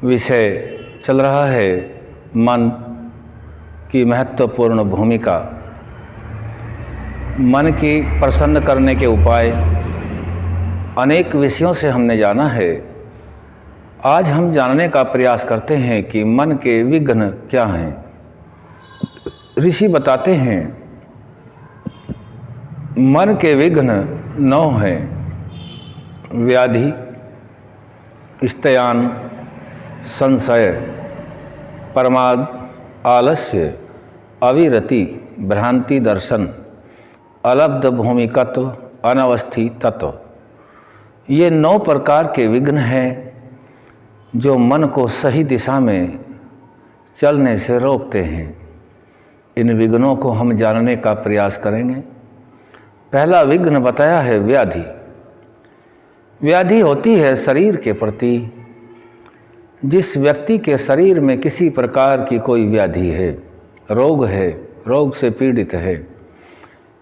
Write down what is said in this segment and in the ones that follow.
विषय चल रहा है मन की महत्वपूर्ण भूमिका, मन की प्रसन्न करने के उपाय। अनेक विषयों से हमने जाना है। आज हम जानने का प्रयास करते हैं कि मन के विघ्न क्या हैं। ऋषि बताते हैं मन के विघ्न 9 हैं। व्याधि, स्तयान, संशय, प्रमाद, आलस्य, अविरति, भ्रांति दर्शन, अलब्ध भूमिकत्व, अनवस्थित तत्व। ये 9 प्रकार के विघ्न हैं जो मन को सही दिशा में चलने से रोकते हैं। इन विघ्नों को हम जानने का प्रयास करेंगे। पहला विघ्न बताया है व्याधि। व्याधि होती है शरीर के प्रति। जिस व्यक्ति के शरीर में किसी प्रकार की कोई व्याधि है, रोग से पीड़ित है,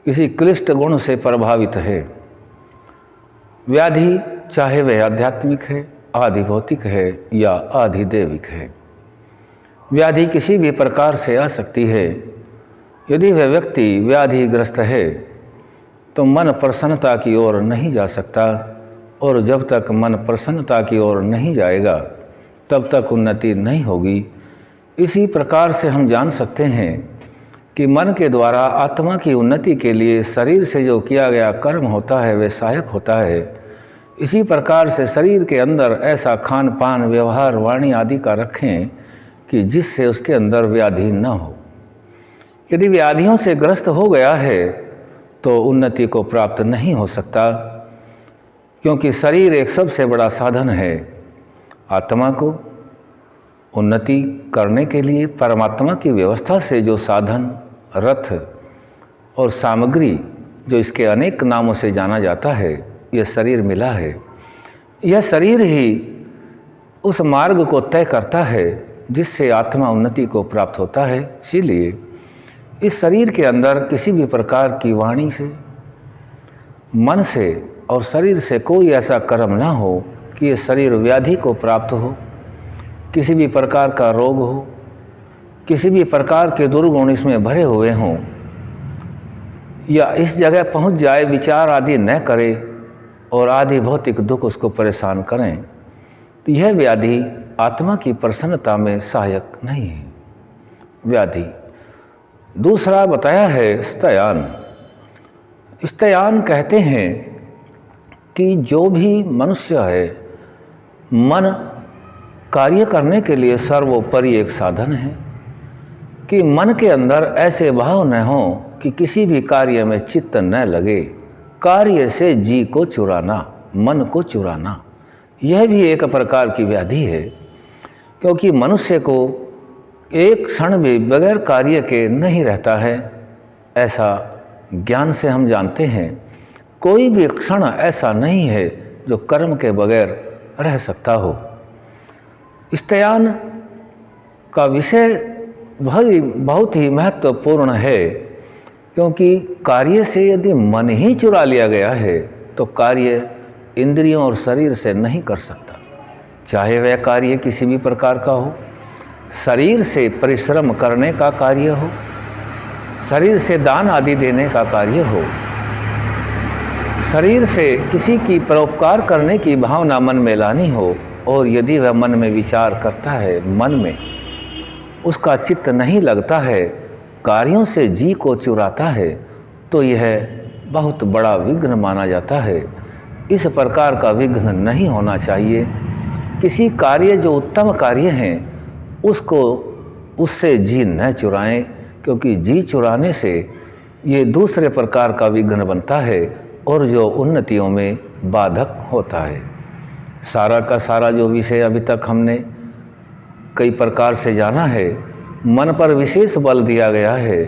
किसी क्लिष्ट गुण से प्रभावित है, व्याधि चाहे वह आध्यात्मिक है, आधि भौतिक है या आधि दैविक है, व्याधि किसी भी प्रकार से आ सकती है। यदि वह व्यक्ति व्याधिग्रस्त है तो मन प्रसन्नता की ओर नहीं जा सकता, और जब तक मन प्रसन्नता की ओर नहीं जाएगा तब तक उन्नति नहीं होगी। इसी प्रकार से हम जान सकते हैं कि मन के द्वारा आत्मा की उन्नति के लिए शरीर से जो किया गया कर्म होता है वह सहायक होता है। इसी प्रकार से शरीर के अंदर ऐसा खान पान, व्यवहार, वाणी आदि का रखें कि जिससे उसके अंदर व्याधि न हो। यदि व्याधियों से ग्रस्त हो गया है तो उन्नति को प्राप्त नहीं हो सकता, क्योंकि शरीर एक सबसे बड़ा साधन है। आत्मा को उन्नति करने के लिए परमात्मा की व्यवस्था से जो साधन, रथ और सामग्री, जो इसके अनेक नामों से जाना जाता है, यह शरीर मिला है। यह शरीर ही उस मार्ग को तय करता है जिससे आत्मा उन्नति को प्राप्त होता है। इसीलिए इस शरीर के अंदर किसी भी प्रकार की वाणी से, मन से और शरीर से कोई ऐसा कर्म ना हो कि ये शरीर व्याधि को प्राप्त हो, किसी भी प्रकार का रोग हो, किसी भी प्रकार के दुर्गुण इसमें भरे हुए हों, या इस जगह पहुंच जाए विचार आदि न करे और आदि भौतिक दुख उसको परेशान करें, तो यह व्याधि आत्मा की प्रसन्नता में सहायक नहीं है। व्याधि। दूसरा बताया है स्तयान। स्तयान कहते हैं कि जो भी मनुष्य है, मन कार्य करने के लिए सर्वोपरि एक साधन है, कि मन के अंदर ऐसे भाव न हो कि किसी भी कार्य में चित्त न लगे। कार्य से जी को चुराना, मन को चुराना, यह भी एक प्रकार की व्याधि है। क्योंकि मनुष्य को एक क्षण भी बगैर कार्य के नहीं रहता है, ऐसा ज्ञान से हम जानते हैं। कोई भी क्षण ऐसा नहीं है जो कर्म के बगैर रह सकता हो। स्तयान का विषय बहुत ही महत्वपूर्ण है, क्योंकि कार्य से यदि मन ही चुरा लिया गया है तो कार्य इंद्रियों और शरीर से नहीं कर सकता। चाहे वह कार्य किसी भी प्रकार का हो, शरीर से परिश्रम करने का कार्य हो, शरीर से दान आदि देने का कार्य हो, शरीर से किसी की परोपकार करने की भावना मन में लानी हो, और यदि वह मन में विचार करता है, मन में उसका चित्त नहीं लगता है, कार्यों से जी को चुराता है, तो यह बहुत बड़ा विघ्न माना जाता है। इस प्रकार का विघ्न नहीं होना चाहिए। किसी कार्य जो उत्तम कार्य हैं उससे जी न चुराएं, क्योंकि जी चुराने से ये दूसरे प्रकार का विघ्न बनता है और जो उन्नतियों में बाधक होता है। सारा का सारा जो विषय अभी तक हमने कई प्रकार से जाना है, मन पर विशेष बल दिया गया है,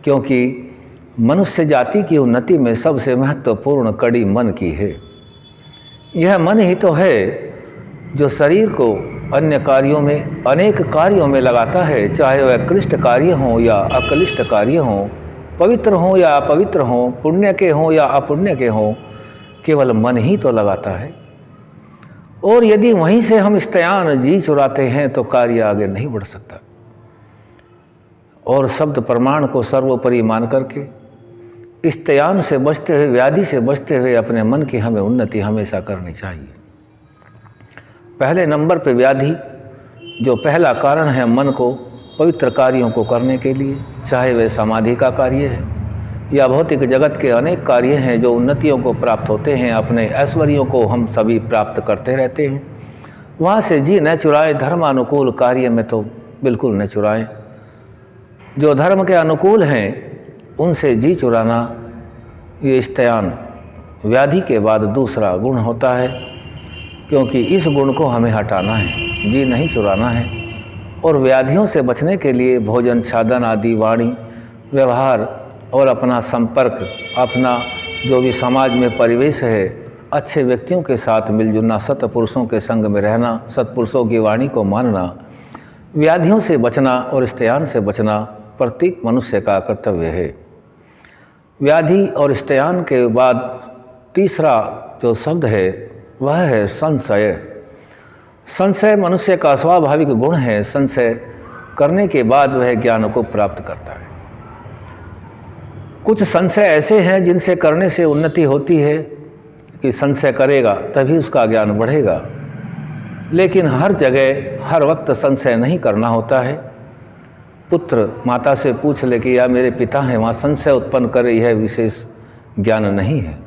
क्योंकि मनुष्य जाति की उन्नति में सबसे महत्वपूर्ण कड़ी मन की है। यह मन ही तो है जो शरीर को अन्य कार्यों में, अनेक कार्यों में लगाता है, चाहे वह क्लिष्ट कार्य हों या अक्लिष्ट कार्य हों, पवित्र हों या अपवित्र हों, पुण्य के हों या अपुण्य के हों, केवल मन ही तो लगाता है। और यदि वहीं से हम इस्तेयान जी चुराते हैं तो कार्य आगे नहीं बढ़ सकता। और शब्द प्रमाण को सर्वोपरि मान करके इस्तेयान से बचते हुए, व्याधि से बचते हुए अपने मन की हमें उन्नति हमेशा करनी चाहिए। पहले नंबर पे व्याधि, जो पहला कारण है मन को पवित्र कार्यों को करने के लिए, चाहे वे समाधि का कार्य है या भौतिक जगत के अनेक कार्य हैं जो उन्नतियों को प्राप्त होते हैं, अपने ऐश्वर्यों को हम सभी प्राप्त करते रहते हैं, वहाँ से जी न चुराएं। धर्मानुकूल कार्य में तो बिल्कुल न चुराएं। जो धर्म के अनुकूल हैं उनसे जी चुराना, ये इस्तेयान व्याधि के बाद दूसरा गुण होता है, क्योंकि इस गुण को हमें हटाना है, जी नहीं चुराना है। और व्याधियों से बचने के लिए भोजन, छादन आदि, वाणी, व्यवहार और अपना संपर्क, अपना जो भी समाज में परिवेश है, अच्छे व्यक्तियों के साथ मिलजुलना, सत्पुरुषों के संग में रहना, सत्पुरुषों की वाणी को मानना, व्याधियों से बचना और इस्तेयान से बचना प्रत्येक मनुष्य का कर्तव्य है। व्याधि और इस्तेयान के बाद तीसरा जो शब्द है वह है संशय। संशय मनुष्य का स्वाभाविक गुण है। संशय करने के बाद वह ज्ञान को प्राप्त करता है। कुछ संशय ऐसे हैं जिनसे करने से उन्नति होती है कि संशय करेगा तभी उसका ज्ञान बढ़ेगा, लेकिन हर जगह हर वक्त संशय नहीं करना होता है। पुत्र माता से पूछ ले कि या मेरे पिता हैं, वहाँ संशय उत्पन्न करे, यह विशेष ज्ञान नहीं है।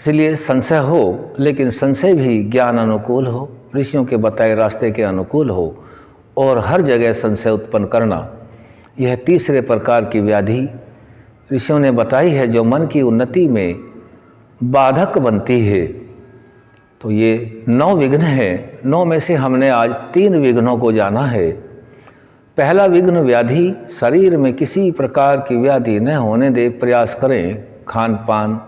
इसलिए संशय हो, लेकिन संशय भी ज्ञान अनुकूल हो, ऋषियों के बताए रास्ते के अनुकूल हो। और हर जगह संशय उत्पन्न करना, यह तीसरे प्रकार की व्याधि ऋषियों ने बताई है, जो मन की उन्नति में बाधक बनती है। तो ये 9 विघ्न हैं। 9 में से हमने आज 3 विघ्नों को जाना है। पहला विघ्न व्याधि, शरीर में किसी प्रकार की व्याधि न होने दे प्रयास करें, खान पान,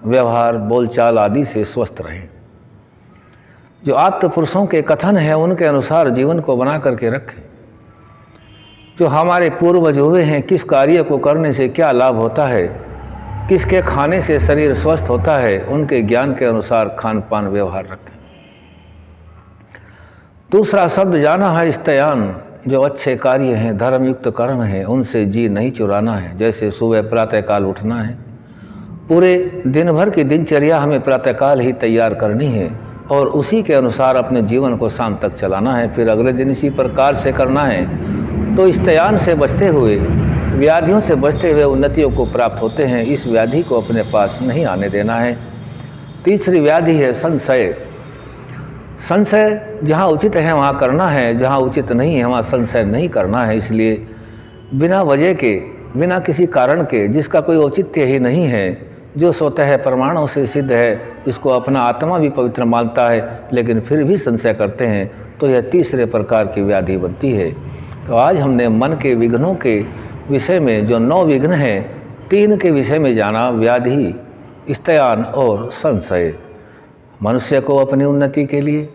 व्यवहार, बोलचाल आदि से स्वस्थ रहें। जो आप्त पुरुषों के कथन है उनके अनुसार जीवन को बना करके रखें। जो हमारे पूर्वज हुए हैं, किस कार्य को करने से क्या लाभ होता है, किसके खाने से शरीर स्वस्थ होता है, उनके ज्ञान के अनुसार खान पान व्यवहार रखें। दूसरा शब्द जाना है इस्तेयान। जो अच्छे कार्य हैं, धर्मयुक्त कर्म हैं, उनसे जी नहीं चुराना है। जैसे सुबह प्रातःकाल उठना है, पूरे दिन भर की दिनचर्या हमें प्रातःकाल ही तैयार करनी है और उसी के अनुसार अपने जीवन को शाम तक चलाना है, फिर अगले दिन इसी प्रकार से करना है। तो इस्तेयान से बचते हुए, व्याधियों से बचते हुए उन्नतियों को प्राप्त होते हैं। इस व्याधि को अपने पास नहीं आने देना है। तीसरी व्याधि है संशय। संशय जहाँ उचित है वहाँ करना है, जहाँ उचित नहीं है वहाँ संशय नहीं करना है। इसलिए बिना वजह के, बिना किसी कारण के, जिसका कोई औचित्य ही नहीं है, जो स्वतः प्रमाणों से सिद्ध है, जिसको अपना आत्मा भी पवित्र मानता है, लेकिन फिर भी संशय करते हैं, तो यह तीसरे प्रकार की व्याधि बनती है। तो आज हमने मन के विघ्नों के विषय में, जो 9 विघ्न हैं, 3 के विषय में जाना, व्याधि, इस्तेयान और संशय। मनुष्य को अपनी उन्नति के लिए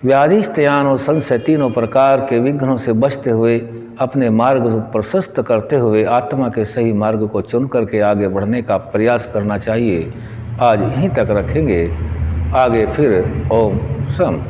व्याधि, इस्तेयान और संशय, तीनों प्रकार के विघ्नों से बचते हुए, अपने मार्ग को प्रशस्त करते हुए आत्मा के सही मार्ग को चुन करके आगे बढ़ने का प्रयास करना चाहिए। आज यहीं तक रखेंगे, आगे फिर ओम सम।